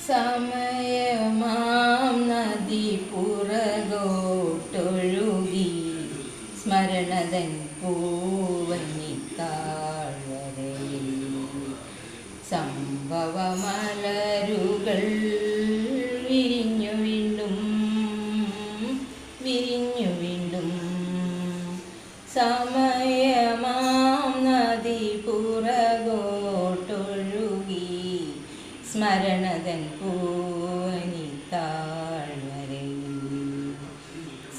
സമയമാം നദി പുറകോട്ടൊഴുകി സ്മരണതൻ പൂവനിത്താഴ്വരയിൽ സംഭവമലരുകൾ വിരിഞ്ഞു വീണ്ടും വിരിഞ്ഞു വീണ്ടും. സമയമാം നദി പുറകോട്ടൊഴുകി സ്മരണതൻ പൂവനിത്താഴ്വരയിൽ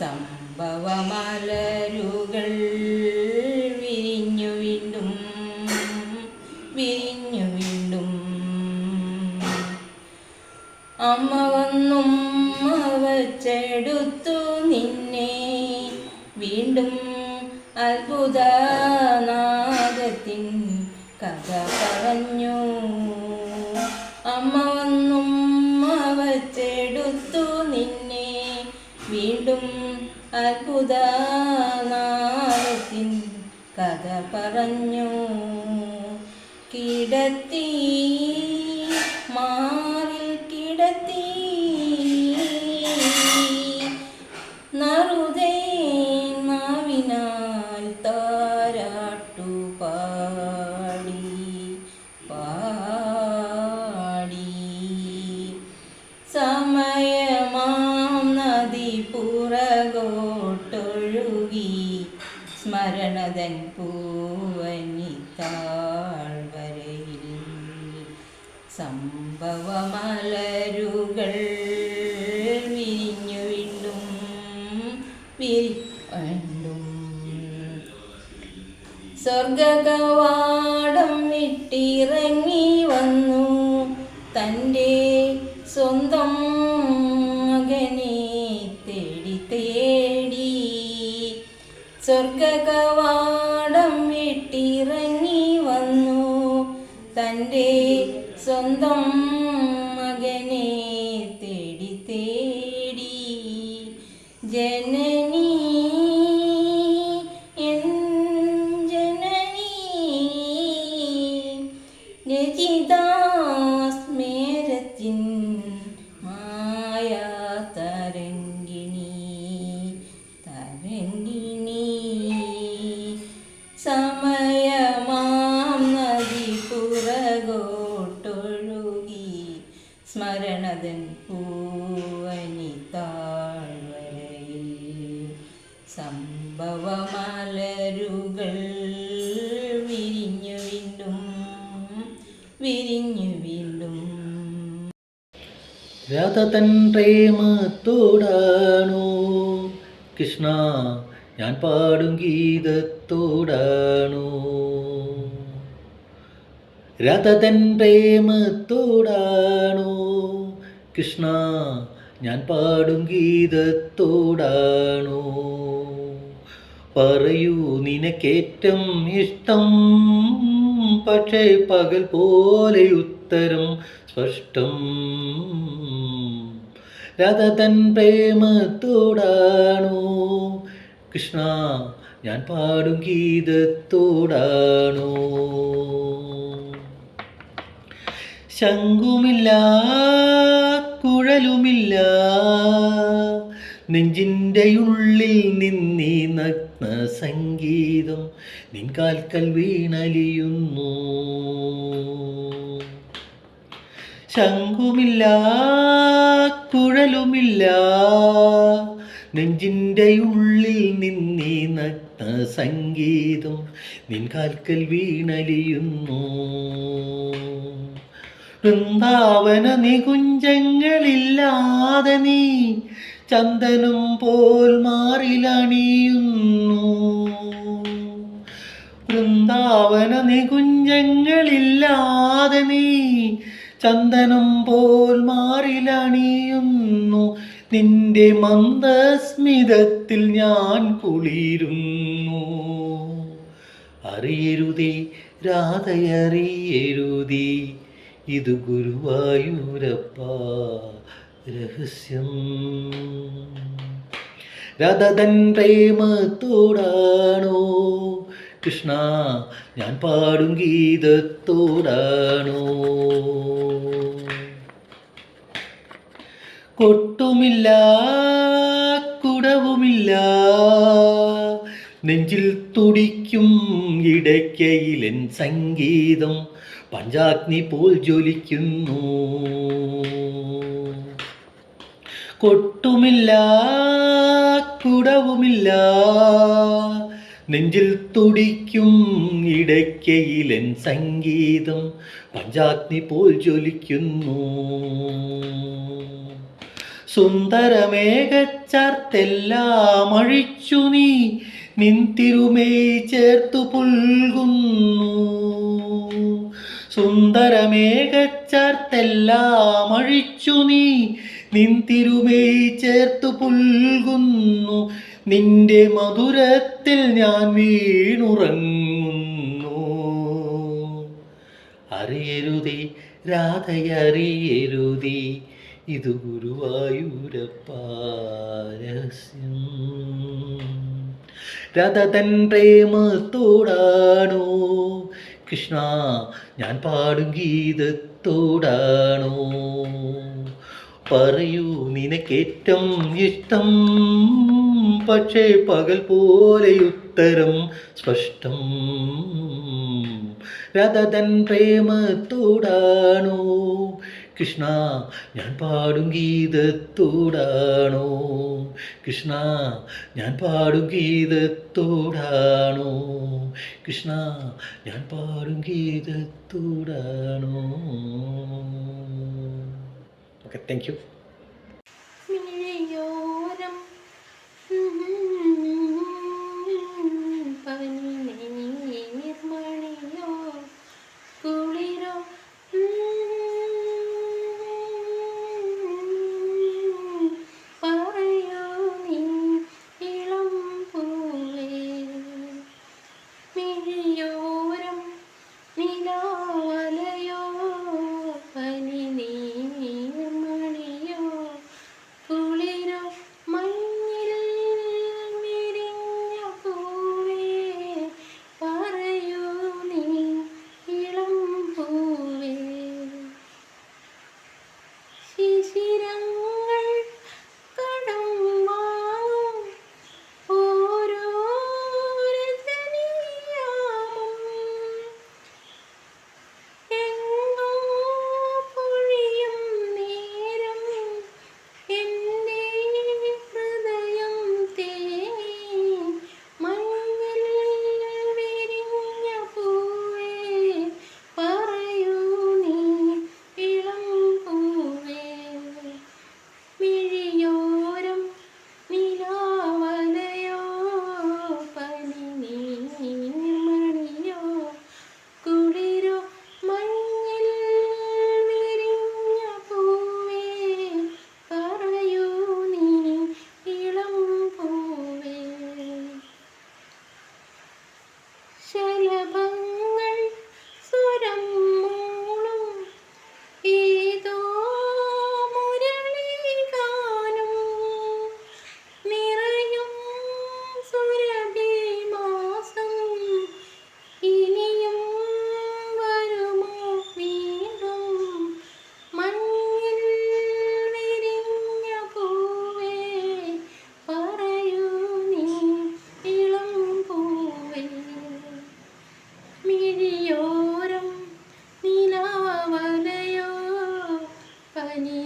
സംഭവമലരുകൾ വിരിഞ്ഞു വീണ്ടും വിരിഞ്ഞു വീണ്ടും. അമ്മ വന്നും വച്ചെടുത്തു നിന്നെ വീണ്ടും അത്ഭുതനാദത്തിൻ കഥ പറഞ്ഞു. അമ്മ വന്നും വച്ചെടുത്തു നിന്നെ വീണ്ടും അത്ഭുതനാദത്തിൻ കഥ പറഞ്ഞു. കിടത്തി മാറിൽ കിടത്തി നറുതേ നാവിനാൽ താരാട്ടു പാടി പാടി. സമയമാം നദി പുറകോട്ടൊഴുകി സ്മരണതൻ പൂവനിത്താഴ്വരയിൽ സംഭവമലരുകൾ വിരിഞ്ഞു വീണ്ടും വീണ്ടും. സ്വർഗകവാടം വിട്ടിറങ്ങി വന്നു തൻ്റെ സ്വന്തം മകനെ തേടി തേടി. സ്വർഗകവാടം വിട്ടിറങ്ങി വന്നു തൻ്റെ സ്വന്തം മകനെ തേടി തേടി. ജനനി ജനനി രചിതാസ്മേരത്തിൻ മായാ തരംഗിണി തരംഗിണി. സമയമാം നദി പുറകോട്ടൊഴുകി സ്മരണതൻ പൂവനിത്താഴ്വരയിൽ സംഭവമലരുകൾ വിരിഞ്ഞു വീണ്ടും വിരിഞ്ഞു വീണ്ടും. രാധ തൻ പ്രേമത്തോടാണോ കൃഷ്ണ ഞാൻ പാടും ഗീതത്തോടാണോ? രാധ തൻ പ്രേമത്തോടാണോ കൃഷ്ണ ഞാൻ പാടും ഗീതത്തോടാണോ? പറയൂ നിനക്കേറ്റം ഇഷ്ടം, പക്ഷേ പകൽ പോലെ ഉത്തരം സ്പഷ്ടം. രാധ തൻ പ്രേമത്തോടാണോ കൃഷ്ണ ഞാൻ പാടും ഗീതത്തോടാണോ? ശംഖുമില്ല കുഴലുമില്ല നെഞ്ചിൻ്റെ ഉള്ളിൽ നിന്നീ നഗ്ന സംഗീതം നിൻ കാൽക്കൽ വീണലിയുന്നു. ശംഖുമില്ല കുഴലുമില്ല നെഞ്ചിൻ്റെ ഉള്ളിൽ നിന്നീ നഗ്ന സംഗീതം നിൻ കാൽക്കൽ വീണലിയുന്നു. വൃന്ദാവന നികുഞ്ചങ്ങളില്ലാതെ നീ ചന്ദനം പോൽ മാറിലണിയുന്നു. വൃന്ദാവന നികുഞ്ചങ്ങളില്ലാതെ നീ ചന്ദനം പോൽ മാറിലണിയുന്നു. നിന്റെ മന്ദസ്മിതത്തിൽ ഞാൻ കുളിരുന്നു. അറിയരുതേ രാധയറിയരുതേ ഇത് ഗുരുവായൂരപ്പ രഹസ്യം. രാധ തൻ പ്രേമത്തോടാണോ കൃഷ്ണ ഞാൻ പാടും ഗീതത്തോടാണോ? കൊട്ടുമില്ല കുടവുമില്ല, നെഞ്ചിൽ തുടിക്കും ഇടയ്ക്കയിലൻ സംഗീതം പഞ്ചാഗ്നി പോൽ ജ്വലിക്കുന്നു. കൊട്ടുമില്ല കുടവുമില്ല, നെഞ്ചിൽ തുടിക്കും ഇടയ്ക്കയിലൻ സംഗീതം പഞ്ചാഗ്നി പോൽ ജ്വലിക്കുന്നു. സുന്ദരമേഘച്ചാർത്തെല്ലാം അഴിച്ചു നീ നിൻ തിരുമേയ് ചേർത്തു പുൽകുന്നു. സുന്ദരമേഘച്ചാർത്തെല്ലാം അഴിച്ചു നീ നിൻ തിരുമേയ് ചേർത്തു പുൽകുന്നു. നിന്റെ മധുരത്തിൽ ഞാൻ വീണുറങ്ങുന്നു. അറിയരുതേ രാധയറിയരുതേ, ഇത് ഗുരുവായൂരപ്പ രഹസ്യം. രാധതൻ പ്രേമത്തോടാണോ കൃഷ്ണ ഞാൻ പാടും ഗീതത്തോടാണോ? പറയൂ നിനക്കേറ്റം ഇഷ്ടം, പക്ഷേ പകൽ പോലെ ഉത്തരം സ്പഷ്ടം. രാധതൻ പ്രേമത്തോടാണോ കൃഷ്ണ ഞാൻ പാടും ഗീതത്തോടാണോ? കൃഷ്ണ ഞാൻ പാടും ഗീതത്തോടാണോ? കൃഷ്ണ ഞാൻ പാടും ഗീതത്തോടാണോ? Okay, thank you. മിഴിയോരം പനിനീർമണിയോ കുളിരോ പറയോ നീ ഇളം പൂവേ. മിഴിയോരം നിലാവലയോ പനിനീർമണിയോ കുളിരോ മഞ്ഞിൽ വിരിഞ്ഞ പൂവേ പറയൂ നീ ഇളം പൂവേ. ശിശിരങ്ങൾ കടം വാങ്ങും ഓരോ രജനിയാമം എങ്ങോ പൊഴിയും നേരം എൻ്റെ ഹൃദയം തേങ്ങി. മഞ്ഞിൽ വിരിഞ്ഞ പൂവേ പറയൂ നീ ഇളം പൂവേ. മിഴിയോരം നിലാവലയോ പനിനീർമണിയോ കുളിരോ മഞ്ഞിൽ വിരിഞ്ഞ പൂവേ പറയൂ നീ ഇളം പൂവേ. ശലഭങ്ങൾ സ്വരം മൂളും ഏതോ മുരളീഗാനം നിറയും സുരഭിമാസം ഇനിയും വരുമോ വീണ്ടും. മഞ്ഞിൽ വിരിഞ്ഞ പൂവേ പറയൂ നീ ഇളം പൂവേ. മിഴിയോരം നിലാവലയോ പനി